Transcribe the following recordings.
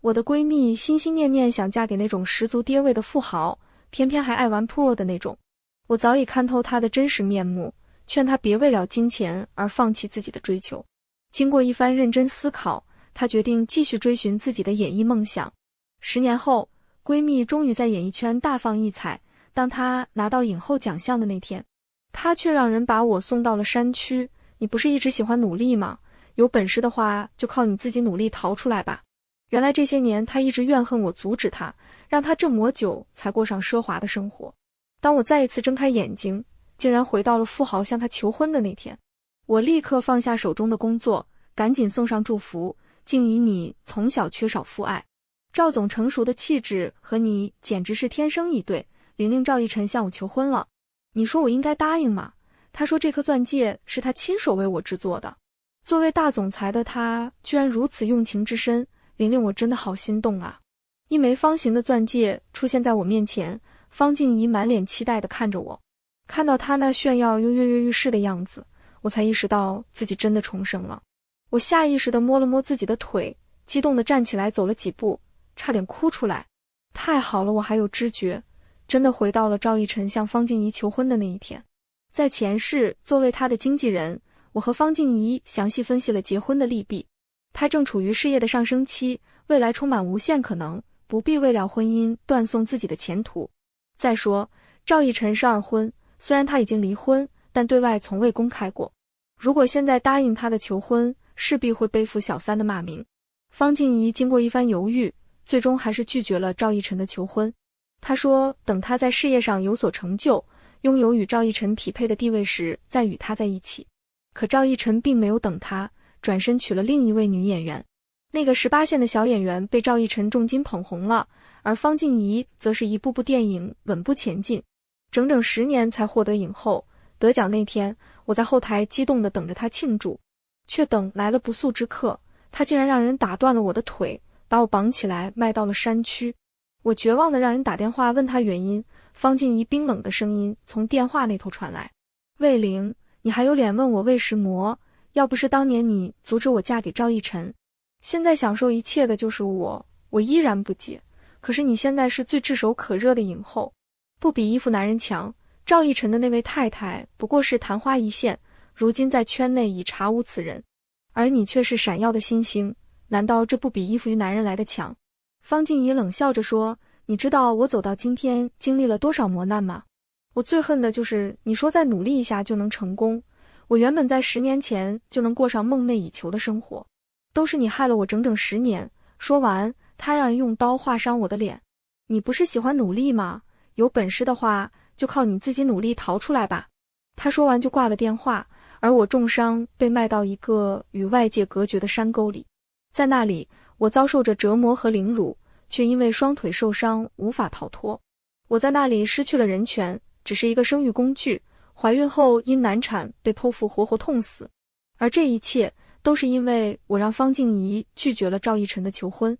我的闺蜜心心念念想嫁给那种十足爹味的富豪，偏偏还爱玩 pro 的那种。我早已看透她的真实面目，劝她别为了金钱而放弃自己的追求。经过一番认真思考，她决定继续追寻自己的演艺梦想。10年后，闺蜜终于在演艺圈大放异彩。当她拿到影后奖项的那天，她却让人把我送到了山区。你不是一直喜欢努力吗？有本事的话，就靠你自己努力逃出来吧。原来这些年她一直怨恨我阻止她，让她这么久才过上奢华的生活。当我再一次睁开眼睛，竟然回到了富豪向她求婚的那天。我立刻放下手中的工作，赶紧送上祝福，敬以你从小缺少父爱。赵总成熟的气质和你简直是天生一对。玲玲赵逸晨向我求婚了，你说我应该答应吗？他说这颗钻戒是他亲手为我制作的。作为大总裁的他居然如此用情之深，玲玲我真的好心动啊。一枚方形的钻戒出现在我面前，方静怡满脸期待地看着我。看到她那炫耀又跃跃欲试的样子，我才意识到自己真的重生了。我下意识地摸了摸自己的腿，激动地站起来走了几步，差点哭出来。太好了，我还有知觉，真的回到了赵逸晨向方静怡求婚的那一天。在前世，作为他的经纪人，我和方静怡详细分析了结婚的利弊。他正处于事业的上升期，未来充满无限可能，不必为了婚姻断送自己的前途。再说，赵逸晨是二婚，虽然他已经离婚，但对外从未公开过。如果现在答应他的求婚，势必会背负小三的骂名。方静怡经过一番犹豫，最终还是拒绝了赵逸晨的求婚。他说等他在事业上有所成就，拥有与赵逸晨匹配的地位时再与他在一起。可赵逸晨并没有等他，转身娶了另一位女演员。那个18线的小演员被赵逸晨重金捧红了，而方静怡则是一部部电影稳步前进，整整10年才获得影后。得奖那天，我在后台激动地等着他庆祝，却等来了不速之客。他竟然让人打断了我的腿，把我绑起来卖到了山区。我绝望地让人打电话问他原因，方静怡冰冷的声音从电话那头传来：魏玲，你还有脸问我为什么？要不是当年你阻止我嫁给赵逸晨，现在享受一切的就是我依然不解。可是你现在是最炙手可热的影后，不比依附男人强。赵逸晨的那位太太不过是昙花一现，如今在圈内已查无此人，而你却是闪耀的新星，难道这不比依附于男人来的强？方静怡冷笑着说，你知道我走到今天经历了多少磨难吗？我最恨的就是你说再努力一下就能成功，我原本在10年前就能过上梦寐以求的生活，都是你害了我整整10年。说完，他让人用刀划伤我的脸。你不是喜欢努力吗？有本事的话，就靠你自己努力逃出来吧。他说完就挂了电话，而我重伤被卖到一个与外界隔绝的山沟里。在那里，我遭受着折磨和凌辱，却因为双腿受伤无法逃脱。我在那里失去了人权，只是一个生育工具，怀孕后因难产被剖腹活活痛死。而这一切都是因为我让方静怡拒绝了赵逸晨的求婚。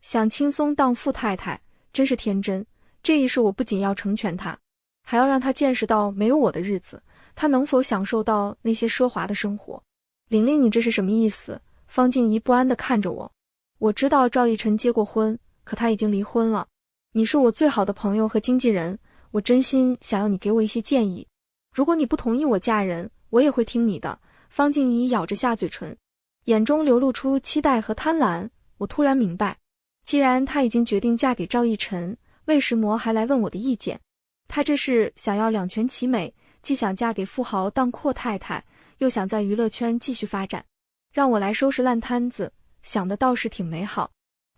想轻松当富太太，真是天真。这一世我不仅要成全她，还要让她见识到没有我的日子，她能否享受到那些奢华的生活。玲玲，你这是什么意思？方静怡不安地看着我。我知道赵逸晨结过婚，可他已经离婚了。你是我最好的朋友和经纪人，我真心想要你给我一些建议。如果你不同意我嫁人，我也会听你的。方静怡咬着下嘴唇，眼中流露出期待和贪婪。我突然明白，既然她已经决定嫁给赵逸晨，为什么还来问我的意见？她这是想要两全其美，既想嫁给富豪当阔太太，又想在娱乐圈继续发展。让我来收拾烂摊子，想的倒是挺美好。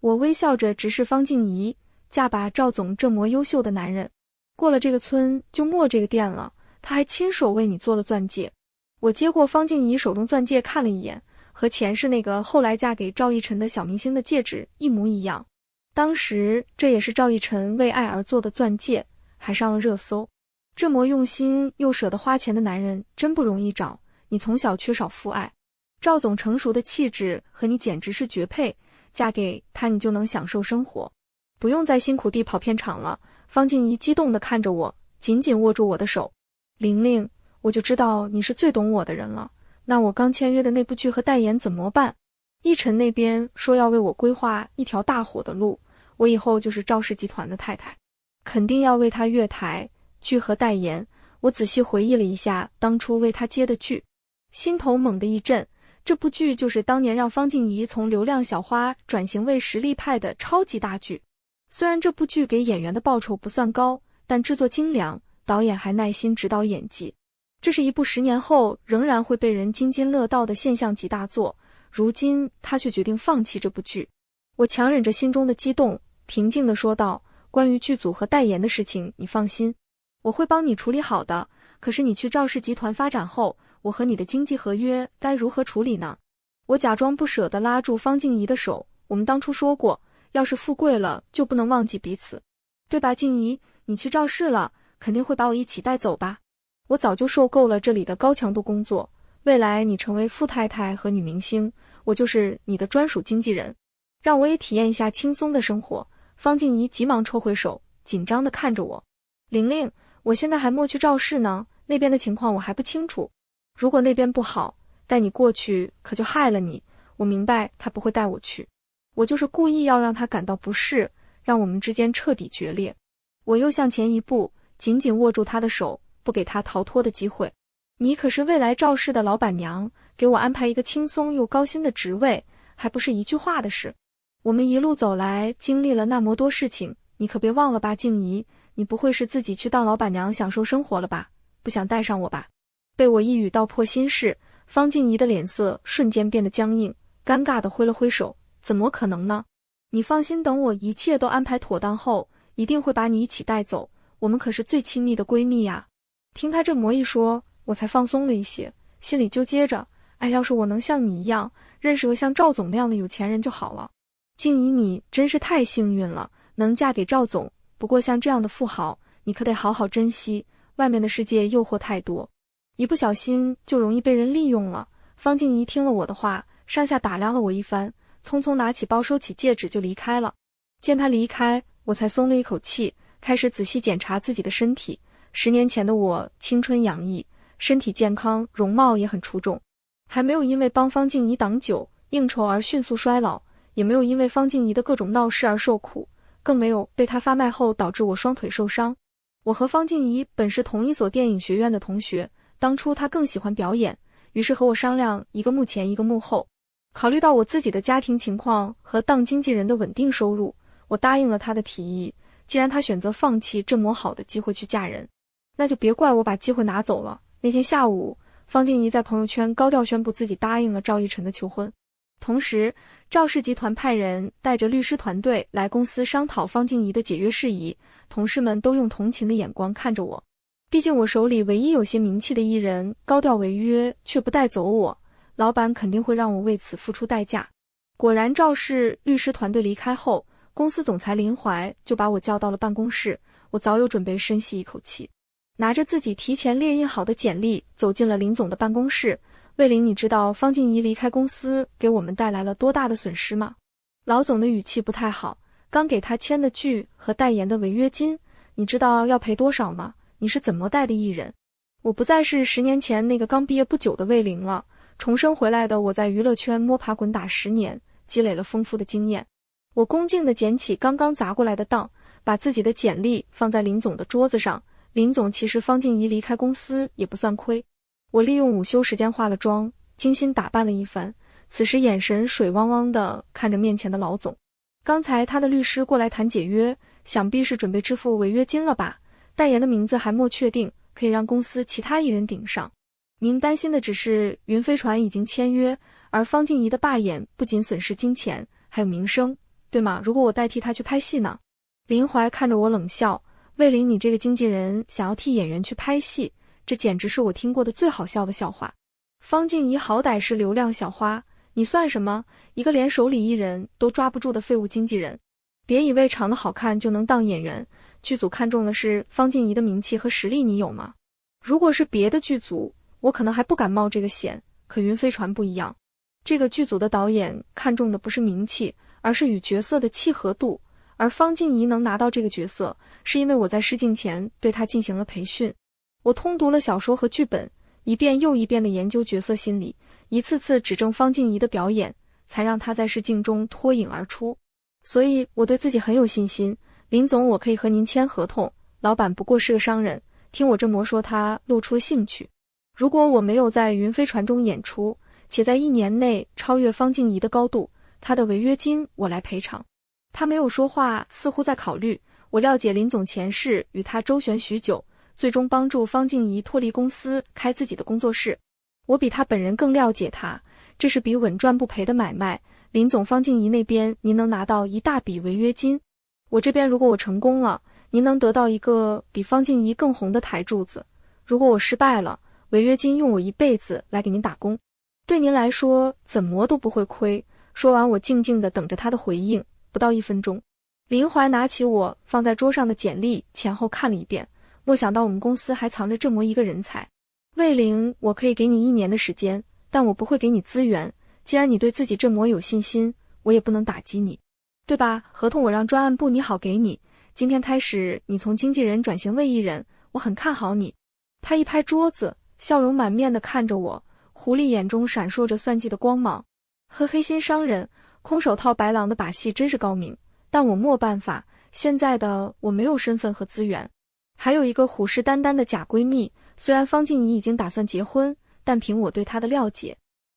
我微笑着直视方静怡，嫁吧赵总这么优秀的男人，过了这个村就没这个店了，他还亲手为你做了钻戒。我接过方静怡手中钻戒看了一眼，和前世那个后来嫁给赵逸晨的小明星的戒指一模一样。当时这也是赵逸晨为爱而做的钻戒，还上了热搜。这么用心又舍得花钱的男人真不容易找，你从小缺少父爱，赵总成熟的气质和你简直是绝配，嫁给他你就能享受生活，不用再辛苦地跑片场了。方静怡激动地看着我，紧紧握住我的手。玲玲，我就知道你是最懂我的人了，那我刚签约的那部剧和代言怎么办？奕晨那边说要为我规划一条大火的路，我以后就是赵氏集团的太太，肯定要为他越台剧和代言。我仔细回忆了一下当初为他接的剧，心头猛地一震。这部剧就是当年让方静怡从流量小花转型为实力派的超级大剧。虽然这部剧给演员的报酬不算高，但制作精良，导演还耐心指导演技。这是一部10年后仍然会被人津津乐道的现象级大作，如今他却决定放弃这部剧。我强忍着心中的激动，平静地说道，关于剧组和代言的事情你放心，我会帮你处理好的。可是你去赵氏集团发展后，我和你的经济合约该如何处理呢？我假装不舍地拉住方静怡的手，我们当初说过，要是富贵了就不能忘记彼此，对吧静怡？你去赵氏了，肯定会把我一起带走吧？我早就受够了这里的高强度工作，未来你成为富太太和女明星，我就是你的专属经纪人，让我也体验一下轻松的生活。方静怡急忙抽回手，紧张地看着我。玲玲，我现在还没去赵氏呢，那边的情况我还不清楚，如果那边不好，带你过去可就害了你。我明白他不会带我去，我就是故意要让他感到不适，让我们之间彻底决裂。我又向前一步，紧紧握住他的手，不给他逃脱的机会。你可是未来赵氏的老板娘，给我安排一个轻松又高薪的职位，还不是一句话的事。我们一路走来，经历了那么多事情，你可别忘了吧静怡，你不会是自己去当老板娘享受生活了吧？不想带上我吧？被我一语道破心事，方静怡的脸色瞬间变得僵硬，尴尬地挥了挥手，怎么可能呢？你放心，等我一切都安排妥当后，一定会把你一起带走，我们可是最亲密的闺蜜呀。听他这么一说，我才放松了一些，心里纠结着，要是我能像你一样，认识个像赵总那样的有钱人就好了。静怡，你真是太幸运了，能嫁给赵总，不过像这样的富豪，你可得好好珍惜，外面的世界诱惑太多，一不小心就容易被人利用了。方静怡听了我的话，上下打量了我一番，匆匆拿起包收起戒指就离开了。见她离开，我才松了一口气，开始仔细检查自己的身体。10年前的我青春洋溢，身体健康，容貌也很出众，还没有因为帮方静怡挡酒应酬而迅速衰老，也没有因为方静怡的各种闹事而受苦，更没有被她发卖后导致我双腿受伤。我和方静怡本是同一所电影学院的同学，当初她更喜欢表演，于是和我商量一个幕前一个幕后。考虑到我自己的家庭情况和当经纪人的稳定收入，我答应了她的提议。既然她选择放弃这么好的机会去嫁人，那就别怪我把机会拿走了。那天下午，方静怡在朋友圈高调宣布自己答应了赵奕晨的求婚。同时，赵氏集团派人带着律师团队来公司商讨方静怡的解约事宜，同事们都用同情的眼光看着我。毕竟我手里唯一有些名气的艺人高调违约却不带走我，老板肯定会让我为此付出代价。果然，赵氏律师团队离开后，公司总裁林怀就把我叫到了办公室。我早有准备，深吸一口气，拿着自己提前列印好的简历走进了林总的办公室。魏林，你知道方静怡离开公司给我们带来了多大的损失吗？老总的语气不太好，刚给他签的剧和代言的违约金，你知道要赔多少吗？你是怎么带的艺人？我不再是10年前那个刚毕业不久的魏林了，重生回来的我在娱乐圈摸爬滚打10年，积累了丰富的经验。我恭敬地捡起刚刚砸过来的档，把自己的简历放在林总的桌子上。林总，其实方静怡离开公司也不算亏。我利用午休时间化了妆，精心打扮了一番，此时眼神水汪汪地看着面前的老总。刚才他的律师过来谈解约，想必是准备支付违约金了吧？代言的名字还没确定，可以让公司其他艺人顶上。您担心的只是云飞船已经签约，而方静怡的罢演不仅损失金钱，还有名声，对吗？如果我代替他去拍戏呢？林怀看着我冷笑，魏林，你这个经纪人想要替演员去拍戏，这简直是我听过的最好笑的笑话。方静怡好歹是流量小花，你算什么？一个连手里艺人都抓不住的废物经纪人。别以为长得好看就能当演员，剧组看中的是方静怡的名气和实力，你有吗？如果是别的剧组，我可能还不敢冒这个险，可云飞船不一样。这个剧组的导演看中的不是名气，而是与角色的契合度。而方静怡能拿到这个角色，是因为我在试镜前对她进行了培训。我通读了小说和剧本，一遍又一遍地研究角色心理，一次次指正方静怡的表演，才让他在试镜中脱颖而出。所以我对自己很有信心，林总，我可以和您签合同，老板不过是个商人。听我这么说，他露出了兴趣。如果我没有在云飞船中演出，且在1年内超越方静怡的高度，他的违约金我来赔偿。他没有说话，似乎在考虑。我了解林总前世，与他周旋许久，最终帮助方静怡脱离公司，开自己的工作室。我比他本人更了解他，这是笔稳赚不赔的买卖。林总，方静怡那边您能拿到一大笔违约金，我这边如果我成功了，您能得到一个比方静怡更红的台柱子。如果我失败了，违约金用我一辈子来给您打工，对您来说怎么都不会亏。说完，我静静地等着他的回应。不到1分钟，林怀拿起我放在桌上的简历，前后看了一遍。没想到我们公司还藏着这么一个人才。魏玲，我可以给你1年的时间，但我不会给你资源。既然你对自己这么有信心，我也不能打击你，对吧？合同我让专案部拟好给你，今天开始你从经纪人转型为艺人，我很看好你。他一拍桌子，笑容满面地看着我，狐狸眼中闪烁着算计的光芒。和黑心商人空手套白狼的把戏真是高明，但我没办法，现在的我没有身份和资源，还有一个虎视眈眈的假闺蜜。虽然方静怡已经打算结婚，但凭我对她的了解，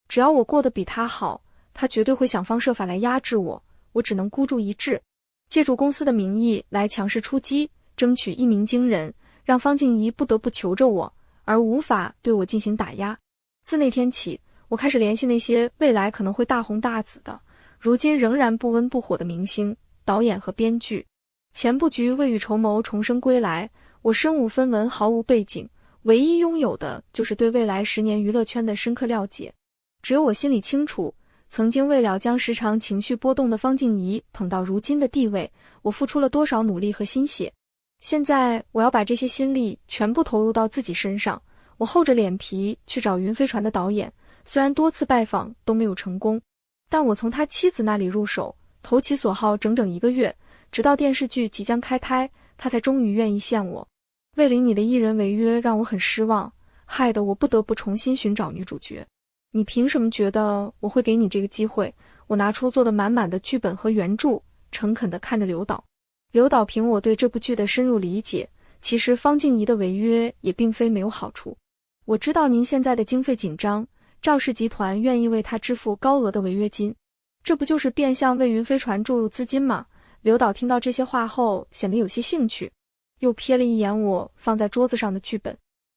只要我过得比她好，她绝对会想方设法来压制我。我只能孤注一掷，借助公司的名义来强势出击，争取一鸣惊人，让方静怡不得不求着我，而无法对我进行打压。自那天起，我开始联系那些未来可能会大红大紫的，如今仍然不温不火的明星、导演和编剧。前布局未雨绸缪重生归来，我身无分文，毫无背景，唯一拥有的就是对未来10年娱乐圈的深刻了解。只有我心里清楚，曾经为了将时常情绪波动的方静怡捧到如今的地位，我付出了多少努力和心血。现在我要把这些心力全部投入到自己身上。我厚着脸皮去找云飞船的导演，虽然多次拜访都没有成功，但我从他妻子那里入手，投其所好整整1个月，直到电视剧即将开拍，他才终于愿意见我。魏玲，你的艺人违约让我很失望，害得我不得不重新寻找女主角。你凭什么觉得我会给你这个机会？我拿出做得满满的剧本和原著，诚恳地看着刘导。刘导，凭我对这部剧的深入理解，其实方静怡的违约也并非没有好处。我知道您现在的经费紧张，赵氏集团愿意为他支付高额的违约金，这不就是变相为云飞船注入资金吗？刘导听到这些话后显得有些兴趣，又瞥了一眼我放在桌子上的剧本。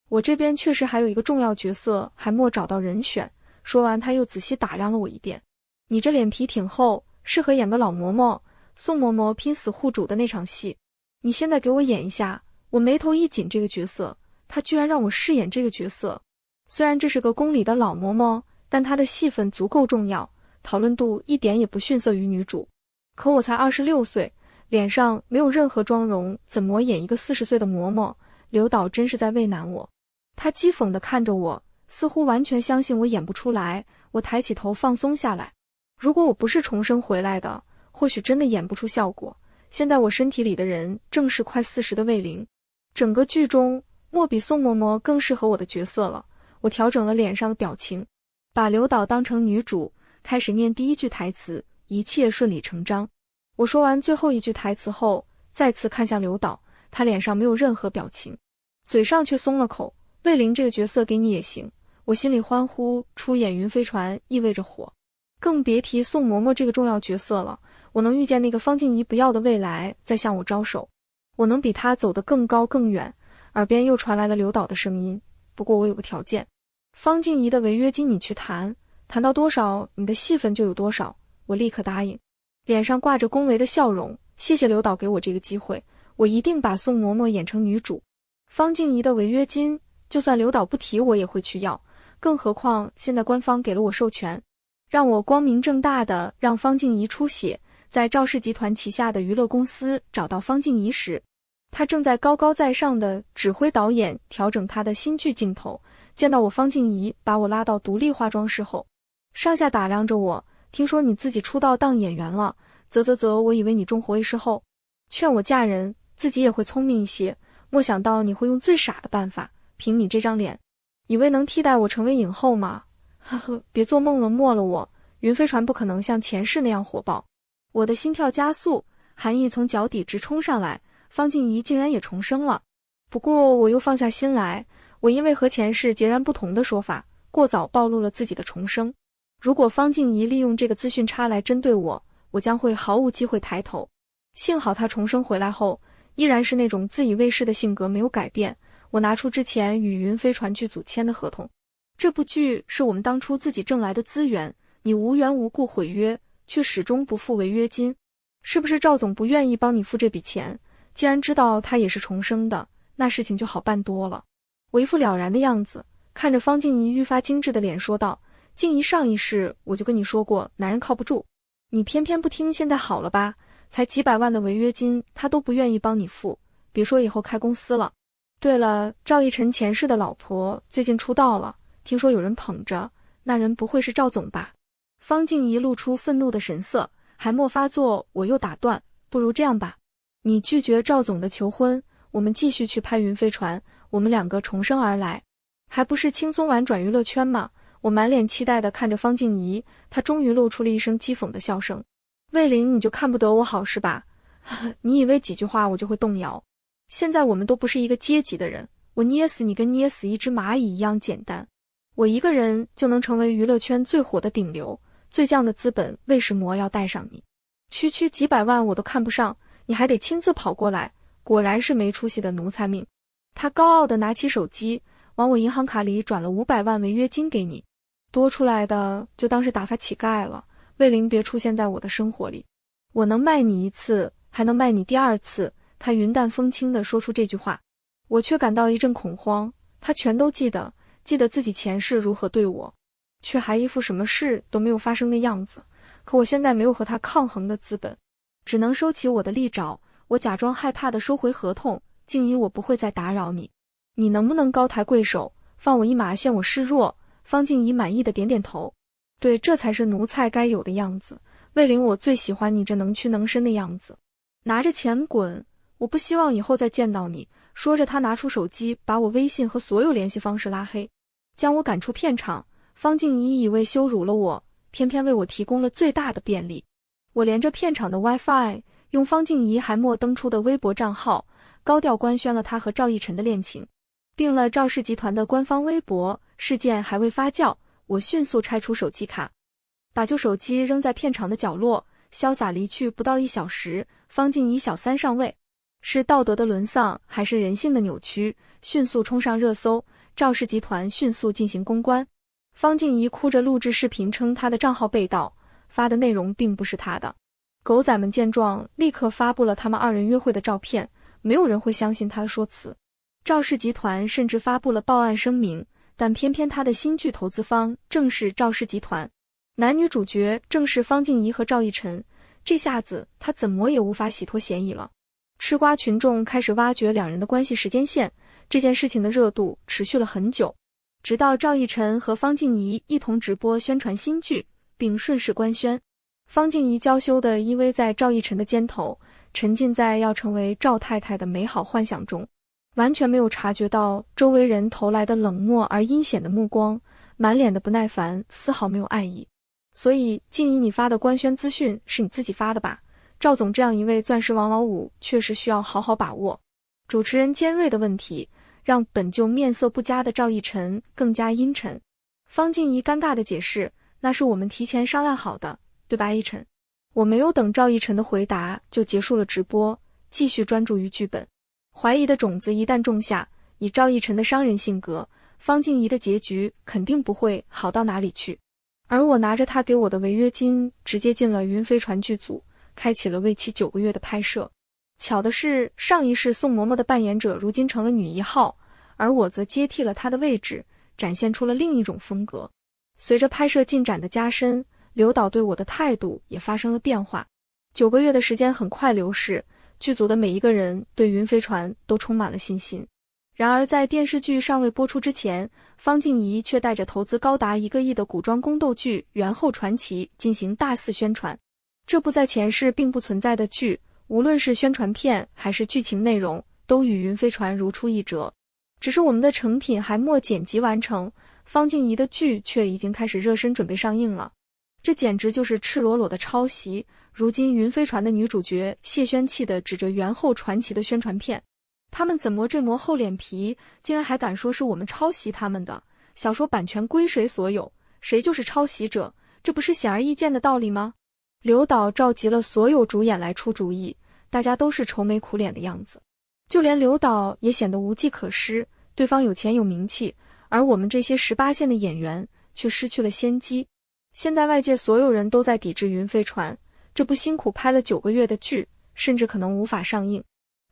我这边确实还有一个重要角色还没找到人选。说完，他又仔细打量了我一遍。你这脸皮挺厚，适合演个老嬷嬷，宋嬷嬷拼死护主的那场戏，你现在给我演一下。我眉头一紧，这个角色他居然让我饰演这个角色。虽然这是个宫里的老嬷嬷，但她的戏份足够重要，讨论度一点也不逊色于女主。可我才26岁，脸上没有任何妆容，怎么演一个40岁的嬷嬷？刘导真是在为难我。他讥讽地看着我，似乎完全相信我演不出来。我抬起头放松下来。如果我不是重生回来的，或许真的演不出效果。现在我身体里的人正是快40的魏玲，整个剧中莫比宋嬷嬷更适合我的角色了。我调整了脸上的表情，把刘导当成女主，开始念第1句台词，一切顺理成章。我说完最后1句台词后，再次看向刘导，他脸上没有任何表情，嘴上却松了口。魏玲这个角色给你也行。我心里欢呼，出演云飞船意味着火，更别提宋嬷嬷这个重要角色了。我能遇见那个方静怡不要的未来在向我招手，我能比她走得更高更远。耳边又传来了刘导的声音，不过我有个条件，方静怡的违约金你去谈，谈到多少你的戏份就有多少。我立刻答应，脸上挂着恭维的笑容。谢谢刘导给我这个机会，我一定把宋嬷嬷演成女主。方静怡的违约金就算刘导不提我也会去要，更何况现在官方给了我授权，让我光明正大的让方静怡出血。在赵氏集团旗下的娱乐公司找到方静怡时，他正在高高在上的指挥导演调整他的新剧镜头。见到我，方静怡把我拉到独立化妆室后，上下打量着我。听说你自己出道当演员了，我以为你中活一世后，劝我嫁人，自己也会聪明一些，没想到你会用最傻的办法。凭你这张脸，以为能替代我成为影后吗？呵呵，别做梦了，没了我。云飞船不可能像前世那样火爆。我的心跳加速，寒意从脚底直冲上来，方静怡竟然也重生了。不过我又放下心来，我因为和前世截然不同的说法，过早暴露了自己的重生。如果方静怡利用这个资讯差来针对我，我将会毫无机会抬头。幸好她重生回来后，依然是那种自以为是的性格没有改变。我拿出之前与云飞船剧组签的合同，这部剧是我们当初自己挣来的资源，你无缘无故毁约，却始终不付违约金，是不是赵总不愿意帮你付这笔钱？既然知道他也是重生的，那事情就好办多了。我一副了然的样子，看着方静怡愈发精致的脸说道：静怡，上一世我就跟你说过，男人靠不住，你偏偏不听，现在好了吧？才几百万的违约金他都不愿意帮你付，别说以后开公司了。对了，赵逸晨前世的老婆最近出道了，听说有人捧着，那人不会是赵总吧？方静怡露出愤怒的神色，还没发作，我又打断，不如这样吧，你拒绝赵总的求婚，我们继续去拍云飞船，我们两个重生而来，还不是轻松玩转娱乐圈吗？我满脸期待地看着方静怡，她终于露出了一声讥讽的笑声。魏林，你就看不得我好是吧？你以为几句话我就会动摇？现在我们都不是一个阶级的人，我捏死你跟捏死一只蚂蚁一样简单。我一个人就能成为娱乐圈最火的顶流，最犟的资本为什么要带上你？区区几百万我都看不上，你还得亲自跑过来，果然是没出息的奴才命。他高傲地拿起手机，往我银行卡里转了500万违约金给你，多出来的就当是打发乞丐了。魏林，别出现在我的生活里，我能卖你一次，还能卖你第二次。他云淡风轻地说出这句话，我却感到一阵恐慌。他全都记得自己前世如何对我，却还一副什么事都没有发生的样子。可我现在没有和他抗衡的资本，只能收起我的利爪。我假装害怕地收回合同，静怡，我不会再打扰你，你能不能高抬贵手，放我一马，陷我示弱？方静怡满意的点点头，对，这才是奴才该有的样子。魏林，我最喜欢你这能屈能伸的样子，拿着钱滚，我不希望以后再见到你。说着他拿出手机，把我微信和所有联系方式拉黑，将我赶出片场。方静怡以为羞辱了我，偏偏为我提供了最大的便利。我连着片场的 WiFi， 用方静怡还没登出的微博账号，高调官宣了他和赵逸晨的恋情，并了赵氏集团的官方微博。事件还未发酵，我迅速拆除手机卡，把旧手机扔在片场的角落，潇洒离去。不到1小时，方静怡小三上位，是道德的沦丧还是人性的扭曲？迅速冲上热搜，赵氏集团迅速进行公关。方静怡哭着录制视频称她的账号被盗，发的内容并不是她的。狗仔们见状立刻发布了他们2人约会的照片，没有人会相信她的说辞。赵氏集团甚至发布了报案声明，但偏偏他的新剧投资方正是赵氏集团，男女主角正是方静怡和赵逸晨，这下子他怎么也无法洗脱嫌疑了。吃瓜群众开始挖掘两人的关系时间线，这件事情的热度持续了很久，直到赵逸晨和方静怡一同直播宣传新剧，并顺势官宣。方静怡娇羞地依偎在赵逸晨的肩头，沉浸在要成为赵太太的美好幻想中，完全没有察觉到周围人投来的冷漠而阴险的目光，满脸的不耐烦，丝毫没有爱意。所以静怡，你发的官宣资讯是你自己发的吧？赵总这样一位钻石王老五确实需要好好把握。主持人尖锐的问题让本就面色不佳的赵逸晨更加阴沉。方静怡尴尬地解释，那是我们提前商量好的，对吧，逸晨？我没有等赵逸晨的回答就结束了直播，继续专注于剧本。怀疑的种子一旦种下，以赵逸晨的商人性格，方静怡的结局肯定不会好到哪里去。而我拿着他给我的违约金，直接进了云飞船剧组，开启了为期9个月的拍摄。巧的是，上一世宋嬷嬷的扮演者如今成了女1号，而我则接替了她的位置，展现出了另一种风格。随着拍摄进展的加深，刘导对我的态度也发生了变化。9个月的时间很快流逝，剧组的每一个人对云飞船都充满了信心。然而在电视剧尚未播出之前，方静怡却带着投资高达1个亿的古装宫斗剧《元后传奇》进行大肆宣传。这部在前世并不存在的剧，无论是宣传片还是剧情内容，都与云飞船如出一辙。只是我们的成品还没剪辑完成，方静怡的剧却已经开始热身准备上映了。这简直就是赤裸裸的抄袭。如今云飞船的女主角谢轩气地指着元后传奇的宣传片，他们怎么这么厚脸皮，竟然还敢说是我们抄袭他们的？小说版权归谁所有，谁就是抄袭者，这不是显而易见的道理吗？刘导召集了所有主演来出主意，大家都是愁眉苦脸的样子，就连刘导也显得无计可施。对方有钱有名气，而我们这些18线的演员却失去了先机。现在外界所有人都在抵制云飞船，这部辛苦拍了9个月的剧，甚至可能无法上映。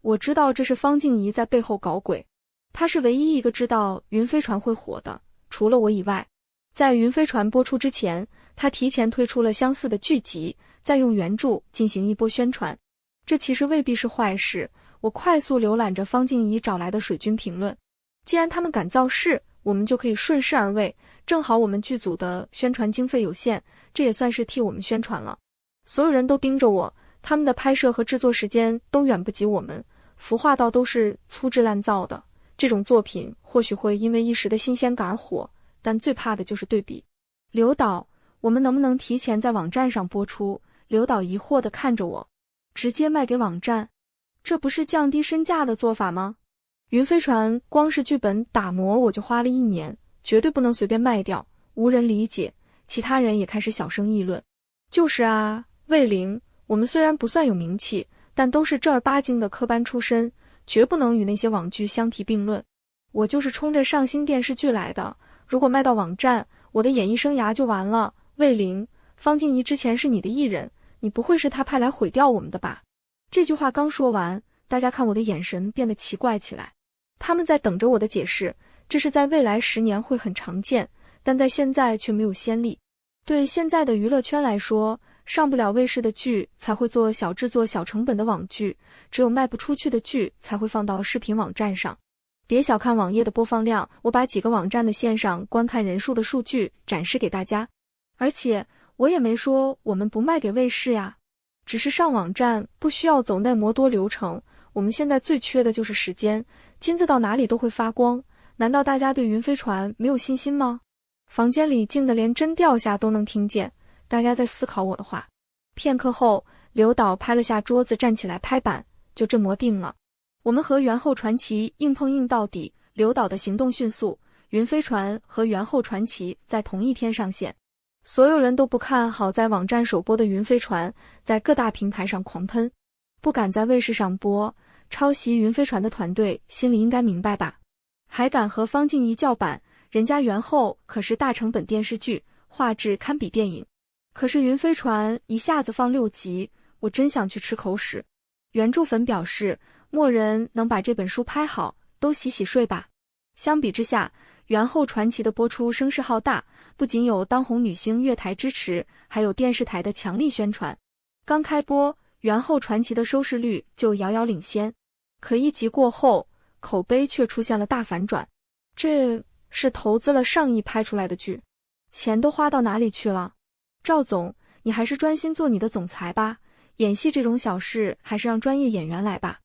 我知道这是方静怡在背后搞鬼，她是唯一一个知道云飞船会火的，除了我以外。在云飞船播出之前，她提前推出了相似的剧集，再用原著进行一波宣传。这其实未必是坏事。我快速浏览着方静怡找来的水军评论，既然他们敢造势，我们就可以顺势而为。正好我们剧组的宣传经费有限，这也算是替我们宣传了。所有人都盯着我，他们的拍摄和制作时间都远不及我们，服化道都是粗制滥造的。这种作品或许会因为一时的新鲜感而火，但最怕的就是对比。刘导，我们能不能提前在网站上播出？刘导疑惑地看着我，直接卖给网站，这不是降低身价的做法吗？云飞船光是剧本打磨我就花了1年，绝对不能随便卖掉。无人理解，其他人也开始小声议论。就是啊，魏玲，我们虽然不算有名气，但都是正儿八经的科班出身，绝不能与那些网剧相提并论。我就是冲着上新电视剧来的，如果卖到网站，我的演艺生涯就完了。魏玲，方静怡之前是你的艺人，你不会是她派来毁掉我们的吧？这句话刚说完，大家看我的眼神变得奇怪起来，他们在等着我的解释。这是在未来10年会很常见，但在现在却没有先例。对现在的娱乐圈来说，上不了卫视的剧才会做小制作小成本的网剧，只有卖不出去的剧才会放到视频网站上。别小看网页的播放量，我把几个网站的线上观看人数的数据展示给大家。而且我也没说我们不卖给卫视呀，只是上网站不需要走那么多流程。我们现在最缺的就是时间，金子到哪里都会发光。难道大家对云飞船没有信心吗？房间里静得连针掉下都能听见，大家在思考我的话。片刻后，刘导拍了下桌子，站起来拍板，就这么定了。我们和元后传奇硬碰硬到底。刘导的行动迅速，云飞船和元后传奇在同一天上线。所有人都不看好在网站首播的云飞船，在各大平台上狂喷，不敢在卫视上播。抄袭云飞船的团队心里应该明白吧？还敢和方静怡叫板，人家元后可是大成本电视剧，画质堪比电影。可是云飞船一下子放6集，我真想去吃口屎。原著粉表示，默人能把这本书拍好，都洗洗睡吧。相比之下，元后传奇的播出声势浩大，不仅有当红女星月台支持，还有电视台的强力宣传。刚开播，元后传奇的收视率就遥遥领先，可1集过后，口碑却出现了大反转。这是投资了上亿拍出来的剧，钱都花到哪里去了？赵总，你还是专心做你的总裁吧，演戏这种小事还是让专业演员来吧。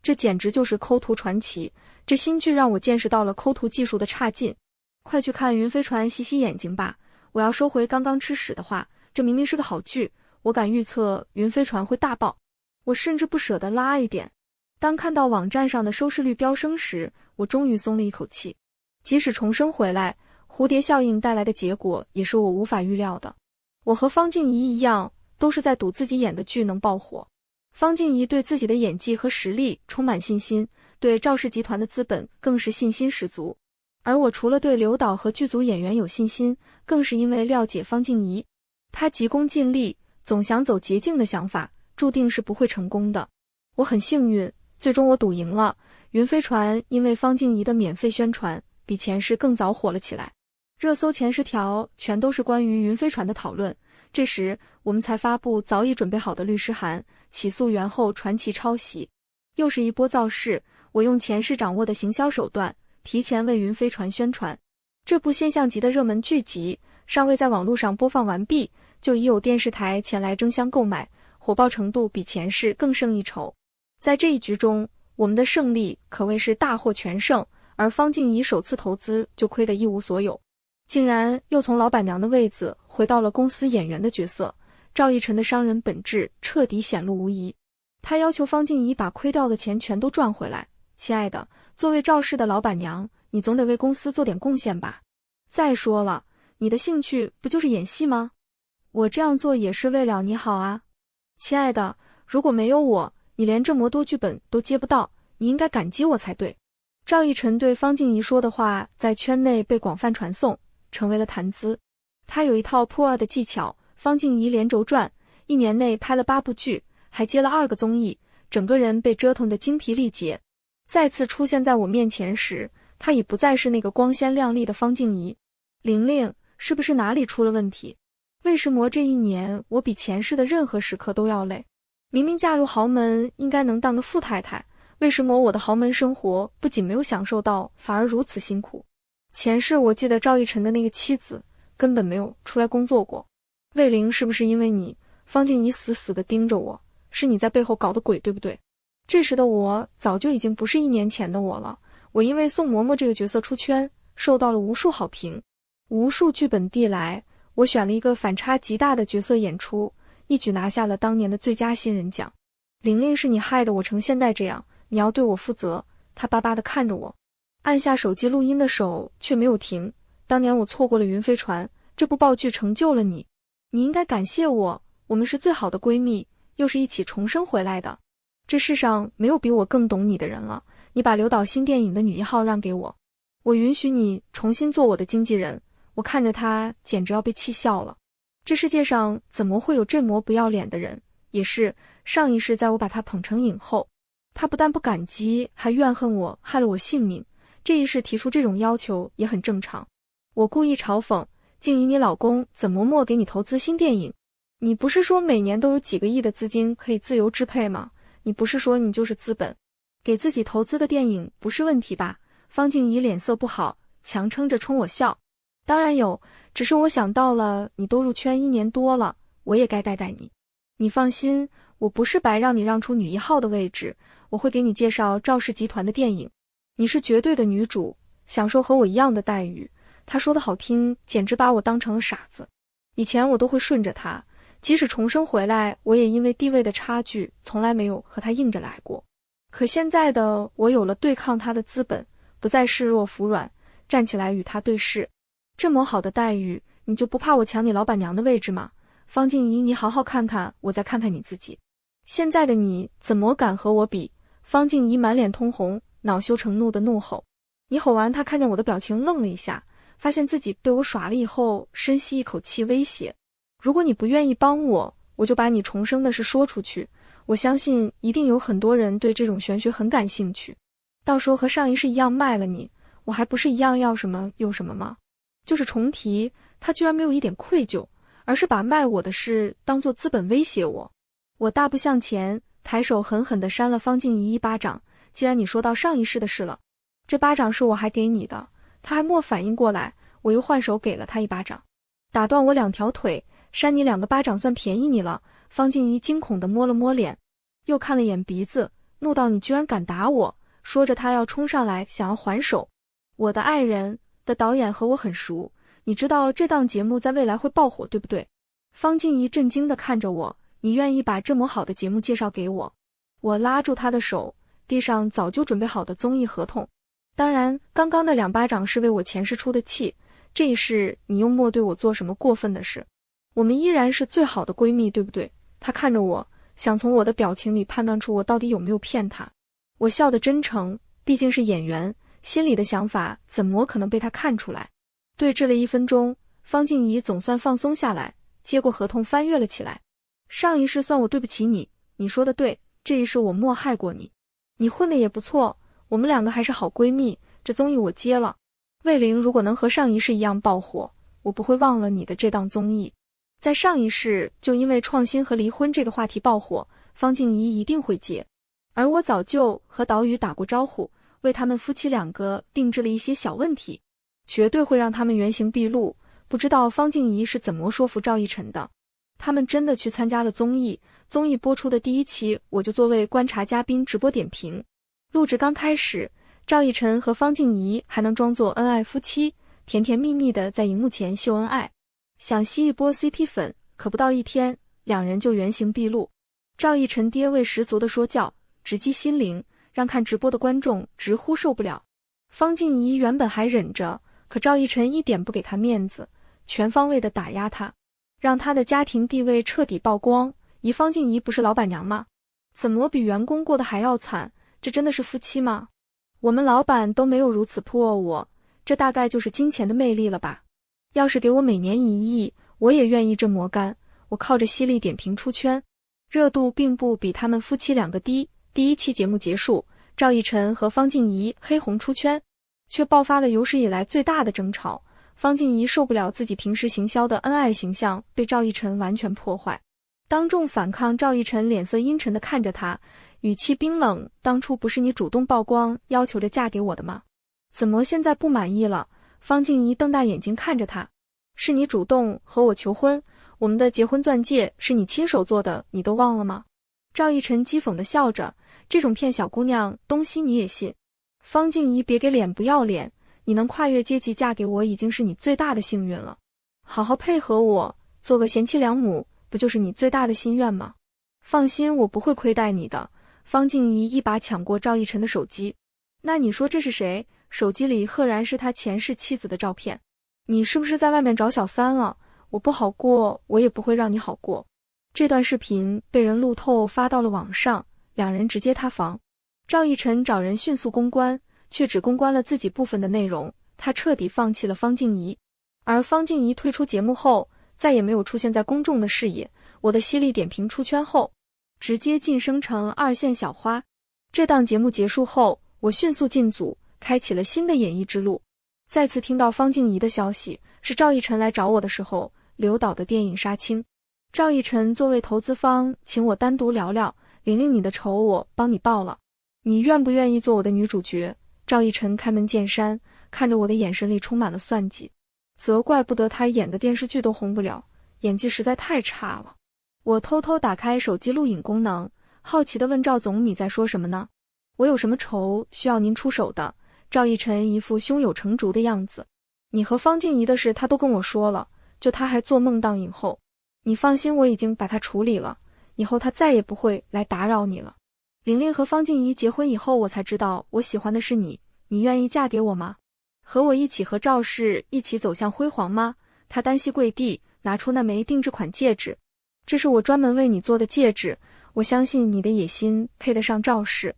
这简直就是抠图传奇，这新剧让我见识到了抠图技术的差劲。快去看云飞船洗洗眼睛吧，我要收回刚刚吃屎的话，这明明是个好剧，我敢预测云飞船会大爆。我甚至不舍得拉一点。当看到网站上的收视率飙升时，我终于松了一口气。即使重生回来，蝴蝶效应带来的结果也是我无法预料的。我和方静怡一样，都是在赌自己演的剧能爆火。方静怡对自己的演技和实力充满信心，对赵氏集团的资本更是信心十足。而我除了对刘导和剧组演员有信心，更是因为了解方静怡。她急功近利，总想走捷径的想法，注定是不会成功的。我很幸运，最终我赌赢了。云飞船因为方静怡的免费宣传，比前世更早火了起来。热搜前10条全都是关于云飞船的讨论。这时我们才发布早已准备好的律师函，起诉元后传奇抄袭。又是一波造势，我用前世掌握的行销手段，提前为云飞船宣传。这部现象级的热门剧集尚未在网络上播放完毕，就已有电视台前来争相购买，火爆程度比前世更胜一筹。在这一局中，我们的胜利可谓是大获全胜，而方静怡首次投资就亏得一无所有。竟然又从老板娘的位子回到了公司演员的角色，赵逸晨的商人本质彻底显露无遗。他要求方静怡把亏掉的钱全都赚回来。亲爱的，作为赵氏的老板娘，你总得为公司做点贡献吧。再说了，你的兴趣不就是演戏吗？我这样做也是为了你好啊。亲爱的，如果没有我，你连这么多剧本都接不到，你应该感激我才对。赵逸晨对方静怡说的话在圈内被广泛传颂，成为了谈资。他有一套破案的技巧，方静怡连轴转，1年内拍了8部剧，还接了2个综艺，整个人被折腾得精疲力竭。再次出现在我面前时，她已不再是那个光鲜亮丽的方静怡。玲玲，是不是哪里出了问题？为什么这1年我比前世的任何时刻都要累？明明嫁入豪门应该能当个富太太，为什么我的豪门生活不仅没有享受到，反而如此辛苦？前世我记得赵逸晨的那个妻子根本没有出来工作过。魏玲，是不是因为你，方静怡死死地盯着我，是你在背后搞的鬼，对不对？这时的我早就已经不是1年前的我了。我因为宋嬷嬷这个角色出圈，受到了无数好评，无数剧本递来，我选了一个反差极大的角色演出，一举拿下了当年的最佳新人奖。玲玲，是你害得我成现在这样，你要对我负责。他巴巴地看着我，按下手机录音的手却没有停。当年我错过了云飞船，这部爆剧成就了你，你应该感谢我，我们是最好的闺蜜，又是一起重生回来的。这世上没有比我更懂你的人了，你把刘导新电影的女1号让给我，我允许你重新做我的经纪人。我看着他简直要被气笑了，这世界上怎么会有这么不要脸的人？也是，上一世在我把他捧成影后，他不但不感激，还怨恨我，害了我性命。这一世提出这种要求也很正常。我故意嘲讽，静怡，你老公怎么没给你投资新电影？你不是说每年都有几个亿的资金可以自由支配吗？你不是说你就是资本，给自己投资个电影不是问题吧？方静怡脸色不好，强撑着冲我笑。当然有，只是我想到了你都入圈1年多了，我也该带带你。你放心，我不是白让你让出女1号的位置，我会给你介绍赵氏集团的电影，你是绝对的女主，享受和我一样的待遇。他说的好听，简直把我当成了傻子。以前我都会顺着他，即使重生回来，我也因为地位的差距，从来没有和他硬着来过。可现在的我有了对抗他的资本，不再视弱服软，站起来与他对视。这么好的待遇，你就不怕我抢你老板娘的位置吗？方静怡，你好好看看我，再看看你自己。现在的你怎么敢和我比？方静怡满脸通红，恼羞成怒的怒吼。你吼完，他看见我的表情愣了一下，发现自己被我耍了以后，深吸一口气威胁，如果你不愿意帮我，我就把你重生的事说出去。我相信一定有很多人对这种玄学很感兴趣，到时候和上一世一样卖了你，我还不是一样要什么有什么吗？就是重提，他居然没有一点愧疚，而是把卖我的事当作资本威胁我。我大步向前，抬手狠狠地扇了方静怡1巴掌。既然你说到上一世的事了，这巴掌是我还给你的。他还没反应过来，我又换手给了他1巴掌，打断我2条腿，扇你2个巴掌算便宜你了。方静怡惊恐地摸了摸脸，又看了眼鼻子，怒道你居然敢打我，说着他要冲上来想要还手。我的爱人的导演和我很熟，你知道这档节目在未来会爆火对不对？方静怡震惊地看着我，你愿意把这么好的节目介绍给我？我拉住他的手，地上早就准备好的综艺合同。当然，刚刚的2巴掌是为我前世出的气，这一世你又没对我做什么过分的事，我们依然是最好的闺蜜，对不对？他看着我，想从我的表情里判断出我到底有没有骗他。我笑得真诚，毕竟是演员，心里的想法怎么可能被他看出来？对峙了1分钟，方静怡总算放松下来，接过合同翻阅了起来。上一世算我对不起你，你说的对，这一世我没害过你。你混的也不错，我们2个还是好闺蜜，这综艺我接了。魏玲，如果能和上一世一样爆火，我不会忘了你的这档综艺。在上一世就因为创新和离婚这个话题爆火，方静怡一定会接。而我早就和岛屿打过招呼，为他们夫妻2个定制了一些小问题，绝对会让他们原形毕露。不知道方静怡是怎么说服赵逸晨的。他们真的去参加了综艺，综艺播出的第1期，我就作为观察嘉宾直播点评。录制刚开始，赵逸晨和方静怡还能装作恩爱夫妻，甜甜蜜蜜的在荧幕前秀恩爱。想吸一波 CP 粉，可不到一天，两人就原形毕露。赵逸晨爹味十足的说教，直击心灵，让看直播的观众直呼受不了。方静怡原本还忍着，可赵逸晨一点不给她面子，全方位的打压她，让她的家庭地位彻底曝光。方静怡不是老板娘吗？怎么比员工过得还要惨？这真的是夫妻吗？我们老板都没有如此扑我，这大概就是金钱的魅力了吧。要是给我每年1亿，我也愿意这么干。我靠着犀利点评出圈，热度并不比他们夫妻两个低。第一期节目结束，赵逸晨和方静怡黑红出圈，却爆发了有史以来最大的争吵。方静怡受不了自己平时行销的恩爱形象被赵逸晨完全破坏，当众反抗。赵逸晨脸色阴沉地看着他，语气冰冷，当初不是你主动曝光要求着嫁给我的吗？怎么现在不满意了？方静怡瞪大眼睛看着他，是你主动和我求婚，我们的结婚钻戒是你亲手做的，你都忘了吗？赵逸晨讥讽地笑着，这种骗小姑娘东西你也信？方静怡别给脸不要脸，你能跨越阶级嫁给我已经是你最大的幸运了，好好配合我，做个贤妻良母，不就是你最大的心愿吗？放心，我不会亏待你的。方静怡一把抢过赵逸晨的手机，那你说这是谁？手机里赫然是他前世妻子的照片。你是不是在外面找小三了？我不好过，我也不会让你好过。这段视频被人路透发到了网上，两人直接塌房。赵逸晨找人迅速公关，却只公关了自己部分的内容，他彻底放弃了方静怡。而方静怡退出节目后，再也没有出现在公众的视野。我的犀利点评出圈后，直接晋升成2线小花。这档节目结束后，我迅速进组，开启了新的演艺之路。再次听到方静怡的消息，是赵逸晨来找我的时候，刘导的电影杀青。赵逸晨作为投资方，请我单独聊聊，玲玲你的仇我帮你报了，你愿不愿意做我的女主角？赵逸晨开门见山，看着我的眼神里充满了算计，责怪不得他演的电视剧都红不了，演技实在太差了。我偷偷打开手机录影功能，好奇地问赵总，你在说什么呢？我有什么仇需要您出手的？赵逸晨一副胸有成竹的样子，你和方静怡的事他都跟我说了，就他还做梦当影后。你放心，我已经把他处理了，以后他再也不会来打扰你了。玲玲和方静怡结婚以后，我才知道我喜欢的是你，你愿意嫁给我吗？和我一起和赵氏一起走向辉煌吗？他单膝跪地，拿出那枚定制款戒指，这是我专门为你做的戒指，我相信你的野心配得上赵氏。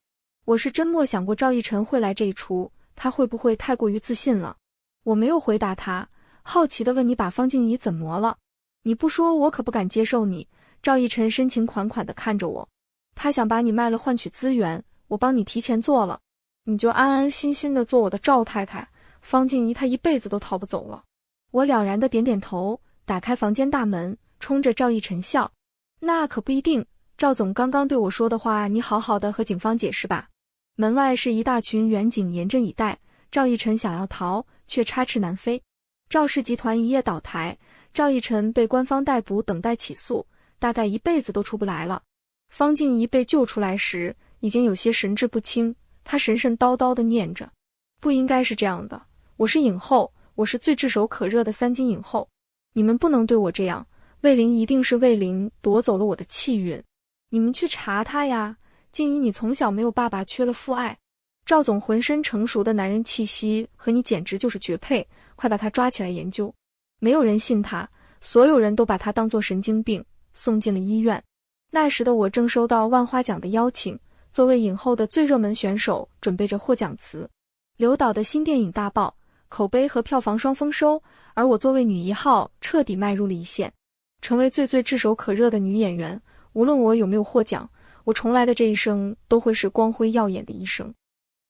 我是真没想过赵逸晨会来这一出，他会不会太过于自信了？我没有回答他，好奇地问，你把方静怡怎么了？你不说我可不敢接受你。赵逸晨深情款款地看着我，他想把你卖了换取资源，我帮你提前做了，你就安安心心地做我的赵太太，方静怡她一辈子都逃不走了。我了然地点点头，打开房间大门，冲着赵逸晨笑，那可不一定，赵总刚刚对我说的话，你好好的和警方解释吧。门外是一大群远警严阵以待，赵逸晨想要逃，却插翅难飞。赵氏集团一夜倒台，赵逸晨被官方逮捕，等待起诉，大概一辈子都出不来了。方静怡被救出来时，已经有些神志不清，她神神叨叨地念着，不应该是这样的，我是影后，我是最炙手可热的3金影后，你们不能对我这样，魏玲一定是魏玲夺走了我的气运，你们去查她呀。静怡，你从小没有爸爸，缺了父爱，赵总浑身成熟的男人气息和你简直就是绝配，快把他抓起来研究。没有人信他，所有人都把他当作神经病，送进了医院。那时的我正收到万花奖的邀请，作为影后的最热门选手，准备着获奖词。刘导的新电影大爆，口碑和票房双丰收，而我作为女一号，彻底迈入了一线，成为最炙手可热的女演员。无论我有没有获奖，我重来的这一生都会是光辉耀眼的一生。